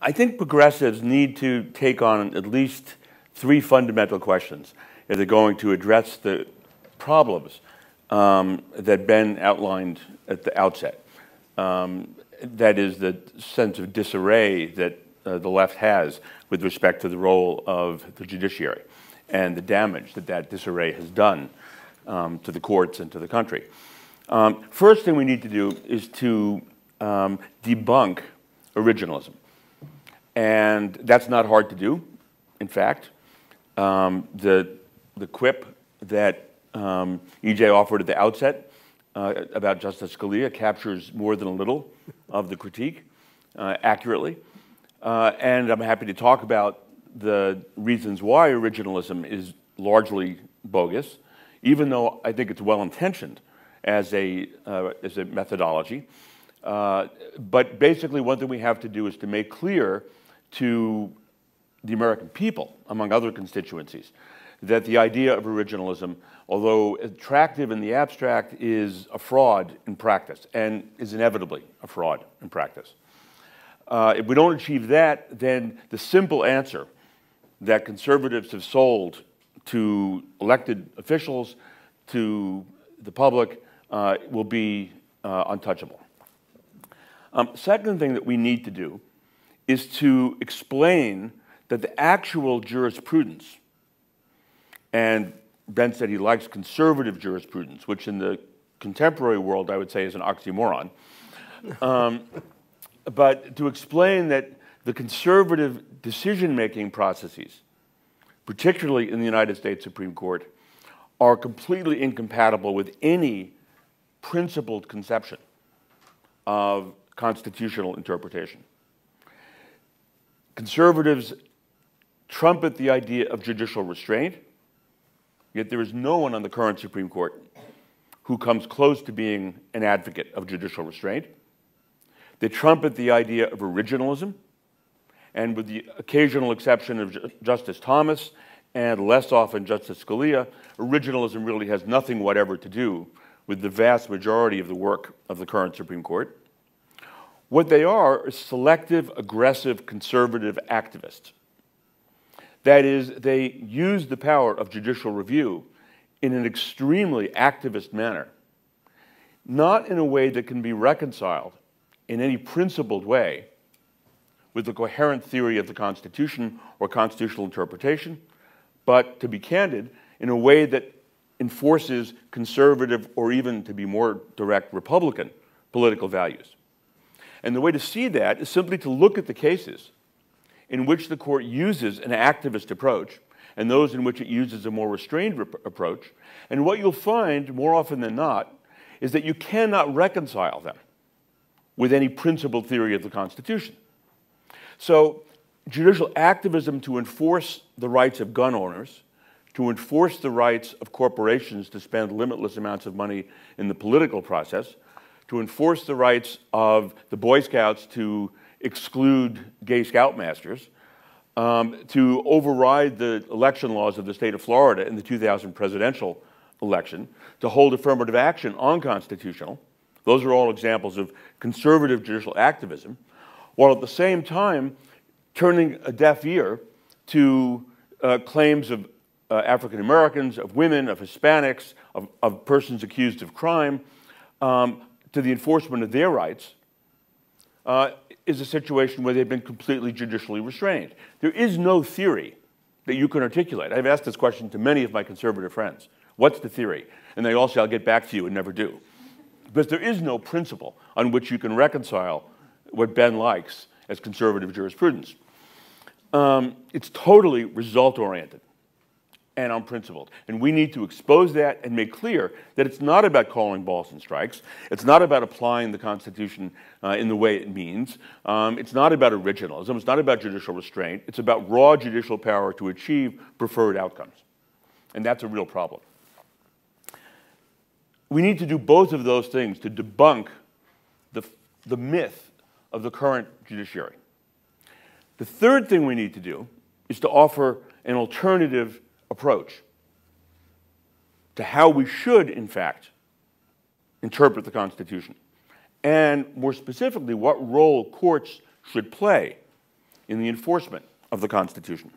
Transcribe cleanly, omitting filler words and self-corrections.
I think progressives need to take on at least three fundamental questions if they're going to address the problems that Ben outlined at the outset. That is the sense of disarray that the left has with respect to the role of the judiciary and the damage that that disarray has done to the courts and to the country. First thing we need to do is to debunk originalism. And that's not hard to do, in fact. The quip that E.J. offered at the outset about Justice Scalia captures more than a little of the critique accurately. And I'm happy to talk about the reasons why originalism is largely bogus, even though I think it's well-intentioned as a methodology. But basically, one thing we have to do is to make clear to the American people, among other constituencies, that the idea of originalism, although attractive in the abstract, is a fraud in practice, and is inevitably a fraud in practice. If we don't achieve that, then the simple answer that conservatives have sold to elected officials, to the public, will be untouchable. Second thing that we need to do is to explain that the actual jurisprudence, and Ben said he likes conservative jurisprudence, which in the contemporary world I would say is an oxymoron, but to explain that the conservative decision-making processes, particularly in the United States Supreme Court, are completely incompatible with any principled conception of constitutional interpretation. Conservatives trumpet the idea of judicial restraint, yet there is no one on the current Supreme Court who comes close to being an advocate of judicial restraint. They trumpet the idea of originalism, and with the occasional exception of Justice Thomas and less often Justice Scalia, originalism really has nothing whatever to do with the vast majority of the work of the current Supreme Court. What they are selective, aggressive, conservative activists. That is, they use the power of judicial review in an extremely activist manner, not in a way that can be reconciled in any principled way with the coherent theory of the Constitution or constitutional interpretation, but, to be candid, in a way that enforces conservative or even, to be more direct, Republican political values. And the way to see that is simply to look at the cases in which the court uses an activist approach and those in which it uses a more restrained approach. And what you'll find, more often than not, is that you cannot reconcile them with any principled theory of the Constitution. So judicial activism to enforce the rights of gun owners, to enforce the rights of corporations to spend limitless amounts of money in the political process, to enforce the rights of the Boy Scouts to exclude gay scoutmasters, to override the election laws of the state of Florida in the 2000 presidential election, to hold affirmative action unconstitutional. Those are all examples of conservative judicial activism, while at the same time turning a deaf ear to claims of African Americans, of women, of Hispanics, of persons accused of crime, to the enforcement of their rights, is a situation where they've been completely judicially restrained. There is no theory that you can articulate. I've asked this question to many of my conservative friends. What's the theory? And they all say, I'll get back to you, and never do. Because there is no principle on which you can reconcile what Ben likes as conservative jurisprudence. It's totally result-oriented and unprincipled. And we need to expose that and make clear that it's not about calling balls and strikes. It's not about applying the Constitution in the way it means. It's not about originalism. It's not about judicial restraint. It's about raw judicial power to achieve preferred outcomes. And that's a real problem. We need to do both of those things to debunk the myth of the current judiciary. The third thing we need to do is to offer an alternative approach to how we should, in fact, interpret the Constitution, and more specifically, what role courts should play in the enforcement of the Constitution.